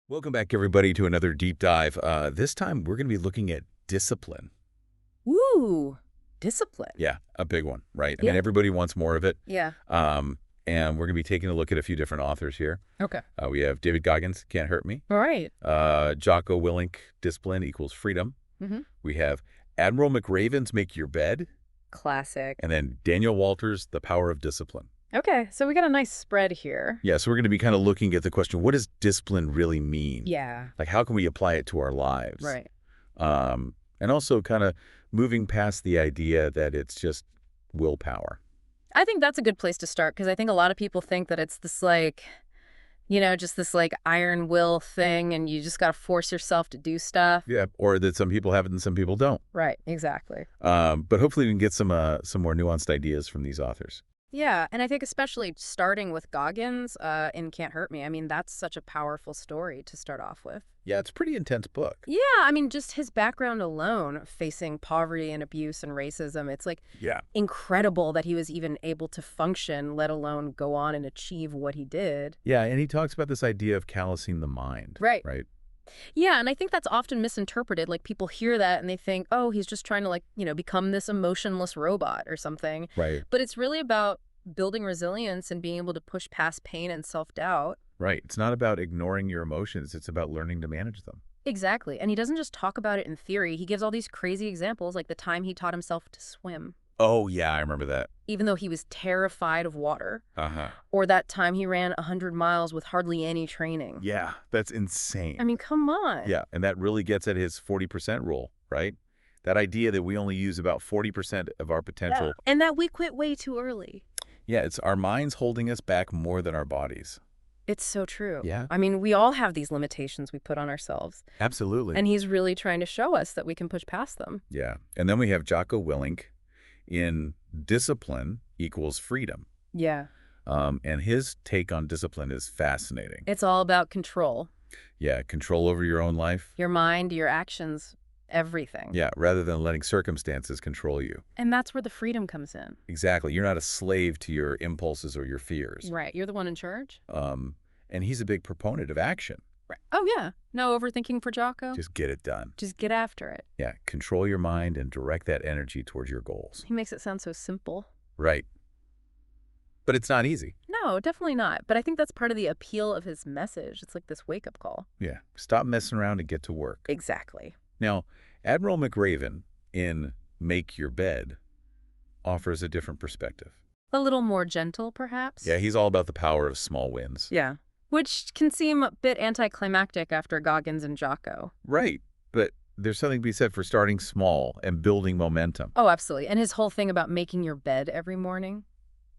Welcome back, everybody, to another deep dive. This time, we're going to be looking at discipline. Ooh, discipline. Yeah, a big one, right? I Yeah. mean, everybody wants more of it. Yeah. And we're going to be taking a look at a few different authors here. Okay. We have David Goggins, Can't Hurt Me. All right. Jocko Willink, Discipline Equals Freedom. Mm-hmm. We have Admiral McRaven's Make Your Bed. Classic. And then Daniel Walter's The Power of Discipline. Okay, so we got a nice spread here. Yeah, so we're going to be kind of looking at the question, what does discipline really mean? Yeah. Like, how can we apply it to our lives? Right. And also kind of moving past the idea that it's just willpower. I think that's a good place to start because I think a lot of people think that it's this just this iron will thing and you just got to force yourself to do stuff. Yeah, or that some people have it and some people don't. Right, exactly. But hopefully we can get some more nuanced ideas from these authors. Yeah, and I think especially starting with Goggins in Can't Hurt Me, I mean, that's such a powerful story to start off with. Yeah, it's a pretty intense book. Yeah, I mean, just his background alone, facing poverty and abuse and racism, it's incredible that he was even able to function, let alone go on and achieve what he did. Yeah, and he talks about this idea of callousing the mind. Right. Right. Yeah, and I think that's often misinterpreted. Like, people hear that and they think, oh, he's just trying to, become this emotionless robot or something. Right. But it's really about building resilience and being able to push past pain and self-doubt. Right. It's not about ignoring your emotions. It's about learning to manage them. Exactly. And he doesn't just talk about it in theory. He gives all these crazy examples, like the time he taught himself to swim, Oh, yeah, I remember that. even though he was terrified of water. Uh-huh. Or that time he ran 100 miles with hardly any training. Yeah, that's insane. I mean, come on. Yeah, and that really gets at his 40% rule, right? That idea that we only use about 40% of our potential. Yeah. And that we quit way too early. Yeah, it's our minds holding us back more than our bodies. It's so true. Yeah. I mean, we all have these limitations we put on ourselves. Absolutely. And he's really trying to show us that we can push past them. Yeah. And then we have Jocko Willink in Discipline Equals Freedom. Yeah. And his take on discipline is fascinating. It's all about control. Yeah, control over your own life. Your mind, your actions, everything. Yeah, rather than letting circumstances control you. And that's where the freedom comes in. Exactly. You're not a slave to your impulses or your fears. Right. You're the one in charge. And he's a big proponent of action. Right. Oh, yeah. No overthinking for Jocko. Just get it done. Just get after it. Yeah, control your mind and direct that energy towards your goals. He makes it sound so simple. Right. But it's not easy. No, definitely not. But I think that's part of the appeal of his message. It's like this wake-up call. Yeah. Stop messing around and get to work. Exactly. Now, Admiral McRaven in Make Your Bed offers a different perspective. A little more gentle, perhaps? Yeah, he's all about the power of small wins. Yeah. Which can seem a bit anticlimactic after Goggins and Jocko. Right. But there's something to be said for starting small and building momentum. Oh, absolutely. And his whole thing about making your bed every morning.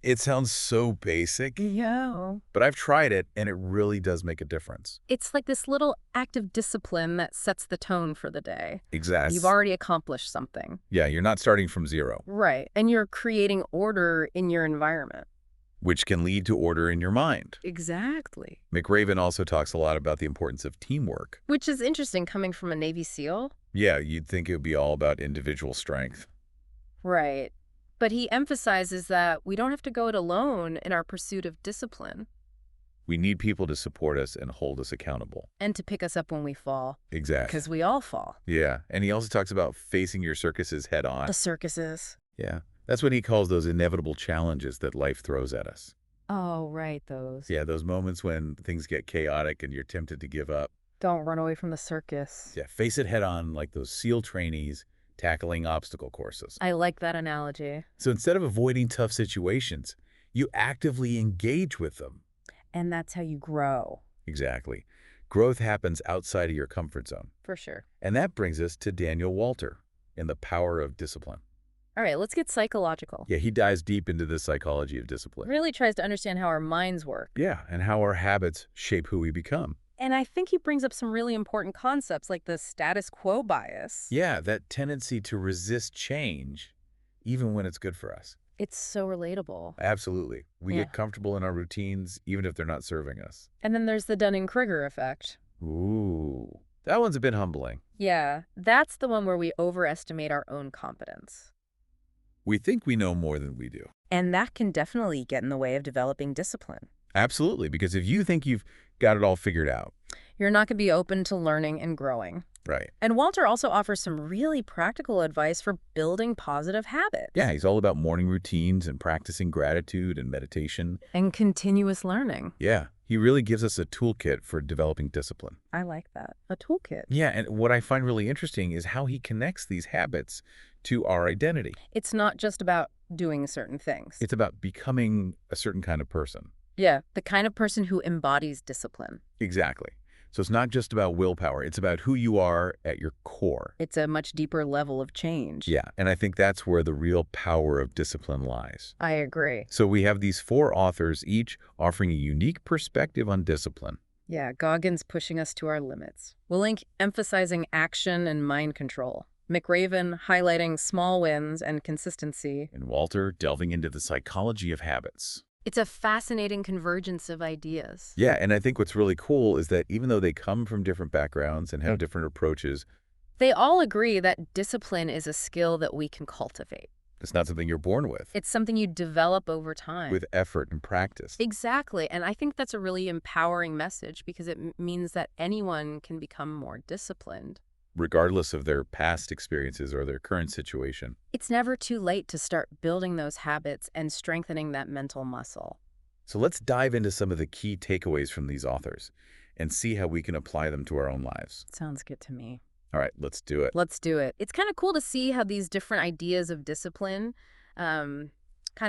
It sounds so basic, Yeah. but I've tried it, and it really does make a difference. It's like this little act of discipline that sets the tone for the day. Exactly. You've already accomplished something. Yeah, you're not starting from zero, Right. And you're creating order in your environment. which can lead to order in your mind. Exactly. McRaven also talks a lot about the importance of teamwork. Which is interesting coming from a Navy SEAL. Yeah, you'd think it would be all about individual strength. Right. But he emphasizes that we don't have to go it alone in our pursuit of discipline We need people to support us and hold us accountable. and to pick us up when we fall. Exactly. Because we all fall. Yeah, and he also talks about facing your circuses head on. The circuses. Yeah, that's what he calls those inevitable challenges that life throws at us. Oh, right, those. Yeah, those moments when things get chaotic and you're tempted to give up. Don't run away from the circus. Yeah, face it head on like those SEAL trainees tackling obstacle courses. I like that analogy. So instead of avoiding tough situations, you actively engage with them. And that's how you grow. Exactly. Growth happens outside of your comfort zone. For sure. And that brings us to Daniel Walter in The Power of Discipline. All right, let's get psychological. Yeah, he dives deep into the psychology of discipline. Really tries to understand how our minds work. Yeah, and how our habits shape who we become. And I think he brings up some really important concepts like the status quo bias. Yeah, that tendency to resist change, even when it's good for us. It's so relatable. Absolutely. We Yeah. get comfortable in our routines, even if they're not serving us. And then there's the Dunning-Kruger effect. Ooh, that one's a bit humbling. Yeah, that's the one where we overestimate our own competence. We think we know more than we do. And that can definitely get in the way of developing discipline. Absolutely, because if you think you've got it all figured out, You're not going to be open to learning and growing. Right. And Walter also offers some really practical advice for building positive habits. Yeah, he's all about morning routines and practicing gratitude and meditation. And continuous learning. Yeah, he really gives us a toolkit for developing discipline. I like that. A toolkit. Yeah, and what I find really interesting is how he connects these habits to our identity. It's not just about doing certain things. It's about becoming a certain kind of person. Yeah, the kind of person who embodies discipline. Exactly. So it's not just about willpower. It's about who you are at your core. It's a much deeper level of change. Yeah, and I think that's where the real power of discipline lies. I agree. So we have these 4 authors, each offering a unique perspective on discipline. Yeah, Goggins pushing us to our limits. Willink emphasizing action and mind control. McRaven highlighting small wins and consistency. And Walter delving into the psychology of habits. It's a fascinating convergence of ideas. Yeah, and I think what's really cool is that even though they come from different backgrounds and have different approaches, they all agree that discipline is a skill that we can cultivate. it's not something you're born with. It's something you develop over time. With effort and practice. Exactly. And I think that's a really empowering message because it means that anyone can become more disciplined. Regardless of their past experiences or their current situation. It's never too late to start building those habits and strengthening that mental muscle. So let's dive into some of the key takeaways from these authors and see how we can apply them to our own lives. Sounds good to me. All right, let's do it. Let's do it. It's kind of cool to see how these different ideas of discipline kind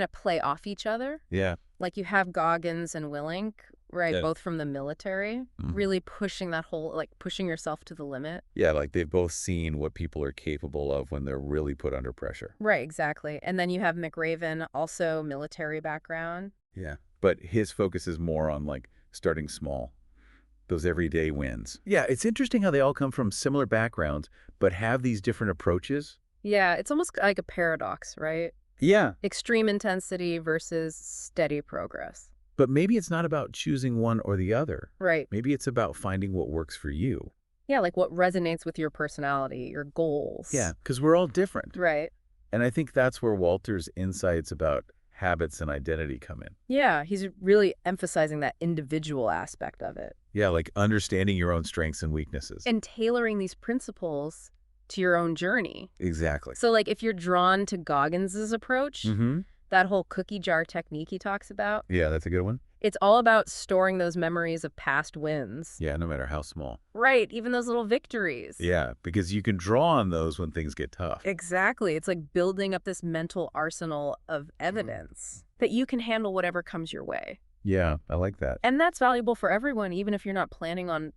of play off each other. Yeah. Like you have Goggins and Willink, right? Yeah. Both from the military, really pushing that whole, like pushing yourself to the limit. Yeah, like they've both seen what people are capable of when they're really put under pressure. Right, exactly. And then you have McRaven, also military background. Yeah. But his focus is more on like starting small, those everyday wins. Yeah, it's interesting how they all come from similar backgrounds, but have these different approaches. Yeah, it's almost like a paradox, right? Yeah. Extreme intensity versus steady progress. But maybe it's not about choosing one or the other. Right. Maybe it's about finding what works for you. Yeah, like what resonates with your personality, your goals. Yeah, because we're all different. Right. And I think that's where Walter's insights about habits and identity come in. Yeah, he's really emphasizing that individual aspect of it. Yeah, like understanding your own strengths and weaknesses. And tailoring these principles to your own journey. Exactly. So like if you're drawn to Goggins's approach, that whole cookie jar technique he talks about, Yeah, that's a good one. it's all about storing those memories of past wins. Yeah, no matter how small. Right, even those little victories. Yeah, because you can draw on those when things get tough. Exactly. It's like building up this mental arsenal of evidence that you can handle whatever comes your way. Yeah, I like that. And that's valuable for everyone, even if you're not planning on,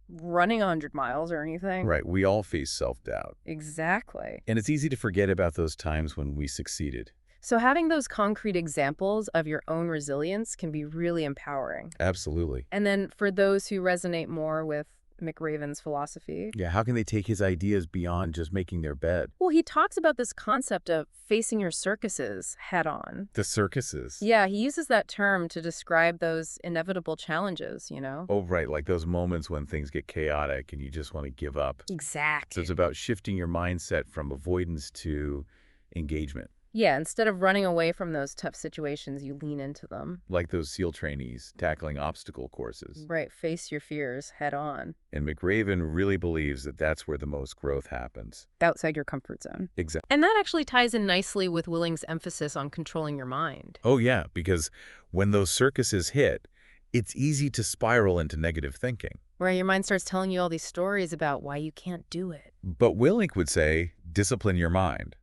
running 100 miles or anything. Right, we all face self-doubt. Exactly. And it's easy to forget about those times when we succeeded. So having those concrete examples of your own resilience can be really empowering. Absolutely. And then for those who resonate more with McRaven's philosophy. Yeah, how can they take his ideas beyond just making their bed? Well, he talks about this concept of facing your circuses head on. The circuses. Yeah, he uses that term to describe those inevitable challenges, Oh, right, like those moments when things get chaotic and you just want to give up. Exactly. So it's about shifting your mindset from avoidance to engagement. Yeah, instead of running away from those tough situations, you lean into them. Like those SEAL trainees tackling obstacle courses. Right, face your fears head on. And McRaven really believes that that's where the most growth happens. Outside your comfort zone. Exactly. And that actually ties in nicely with Willink's emphasis on controlling your mind. Oh, yeah, because when those circuses hit, it's easy to spiral into negative thinking. Where your mind starts telling you all these stories about why you can't do it. But Willink would say, discipline your mind.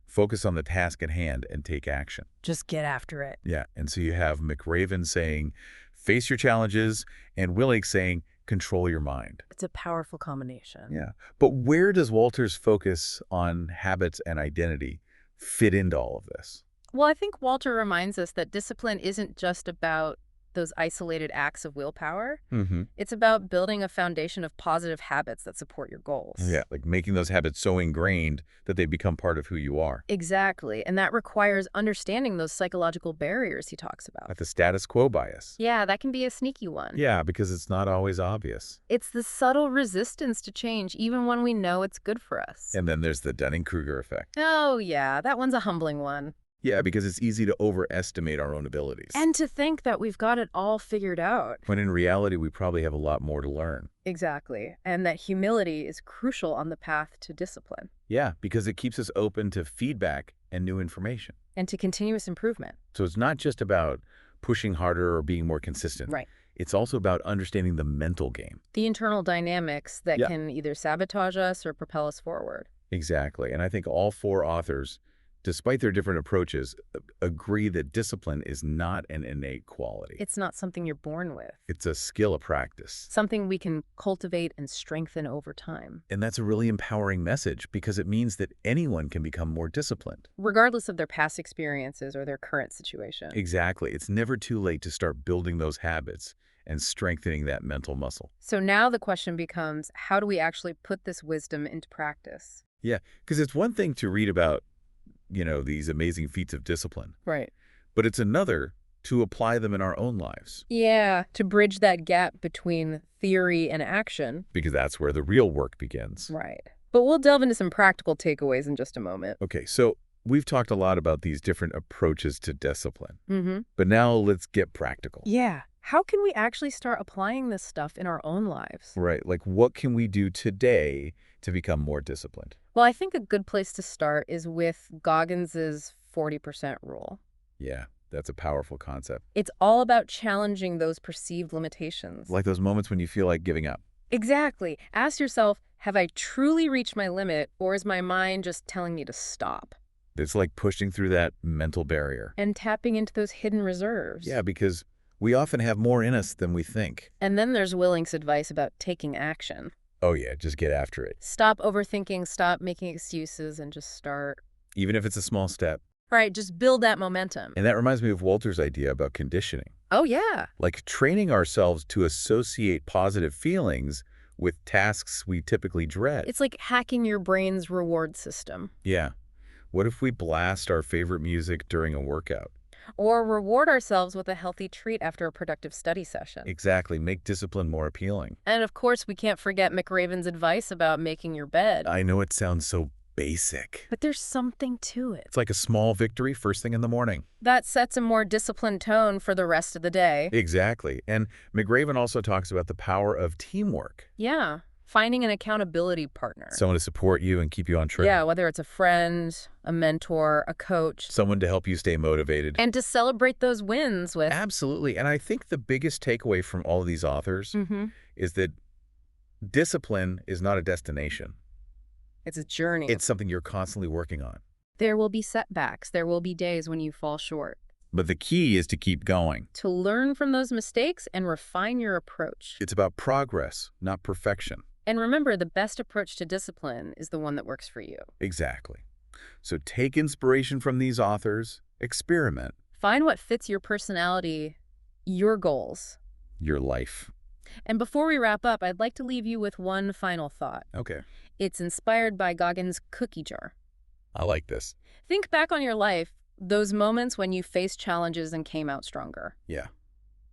Focus on the task at hand and take action. Just get after it. Yeah, and so you have McRaven saying, face your challenges, and Willink saying, control your mind. It's a powerful combination. Yeah, but where does Walter's focus on habits and identity fit into all of this? Well, I think Walter reminds us that discipline isn't just about those isolated acts of willpower. It's about building a foundation of positive habits that support your goals. Yeah, like making those habits so ingrained that they become part of who you are. Exactly. And that requires understanding those psychological barriers he talks about. Like the status quo bias. Yeah, that can be a sneaky one. Yeah, because it's not always obvious. It's the subtle resistance to change, even when we know it's good for us. And then there's the Dunning-Kruger effect. Oh, yeah, that one's a humbling one. Yeah, because it's easy to overestimate our own abilities. And to think that we've got it all figured out. When in reality, we probably have a lot more to learn. Exactly. And that humility is crucial on the path to discipline. Yeah, because it keeps us open to feedback and new information. And to continuous improvement. So it's not just about pushing harder or being more consistent. Right. It's also about understanding the mental game. The internal dynamics that can either sabotage us or propel us forward. Exactly. And I think all four authors, despite their different approaches, agree that discipline is not an innate quality. It's not something you're born with. It's a skill of practice. Something we can cultivate and strengthen over time. And that's a really empowering message because it means that anyone can become more disciplined. Regardless of their past experiences or their current situation. Exactly. It's never too late to start building those habits and strengthening that mental muscle. So now the question becomes, how do we actually put this wisdom into practice? Yeah, because it's one thing to read about, these amazing feats of discipline. Right. But it's another to apply them in our own lives. Yeah, to bridge that gap between theory and action. Because that's where the real work begins. Right. But we'll delve into some practical takeaways in just a moment. Okay, so we've talked a lot about these different approaches to discipline. Mm-hmm. But now let's get practical. Yeah. How can we actually start applying this stuff in our own lives? Right. Like, what can we do today to become more disciplined? Well, I think a good place to start is with Goggins's 40% rule. Yeah, that's a powerful concept. It's all about challenging those perceived limitations. Like those moments when you feel like giving up. Exactly. Ask yourself, have I truly reached my limit, or is my mind just telling me to stop? It's like pushing through that mental barrier. And tapping into those hidden reserves. Yeah, because we often have more in us than we think. And then there's Willink's advice about taking action. Oh yeah, just get after it. Stop overthinking, stop making excuses, and just start. Even if it's a small step. Right, just build that momentum. And that reminds me of Walter's idea about conditioning. Oh, yeah. Like training ourselves to associate positive feelings with tasks we typically dread. It's like hacking your brain's reward system. Yeah. What if we blast our favorite music during a workout? Or reward ourselves with a healthy treat after a productive study session. Exactly. Make discipline more appealing. And of course, we can't forget McRaven's advice about making your bed. I know it sounds so basic. But there's something to it. It's like a small victory first thing in the morning. That sets a more disciplined tone for the rest of the day. Exactly. And McRaven also talks about the power of teamwork. Yeah. Finding an accountability partner. Someone to support you and keep you on track. Yeah, whether it's a friend, a mentor, a coach. Someone to help you stay motivated. And to celebrate those wins with. Absolutely. And I think the biggest takeaway from all of these authors is that discipline is not a destination. It's a journey. It's something you're constantly working on. There will be setbacks. There will be days when you fall short. But the key is to keep going. To learn from those mistakes and refine your approach. It's about progress, not perfection. And remember, the best approach to discipline is the one that works for you. Exactly. So take inspiration from these authors, experiment. Find what fits your personality, your goals. Your life. And before we wrap up, I'd like to leave you with one final thought. Okay. It's inspired by Goggins' cookie jar. I like this. Think back on your life, those moments when you faced challenges and came out stronger. Yeah.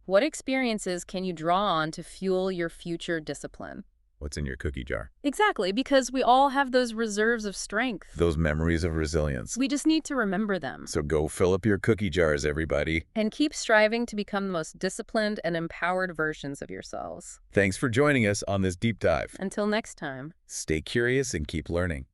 What experiences can you draw on to fuel your future discipline? What's in your cookie jar? Exactly, because we all have those reserves of strength. Those memories of resilience. We just need to remember them. So go fill up your cookie jars, everybody. And keep striving to become the most disciplined and empowered versions of yourselves. Thanks for joining us on this deep dive. Until next time. Stay curious and keep learning.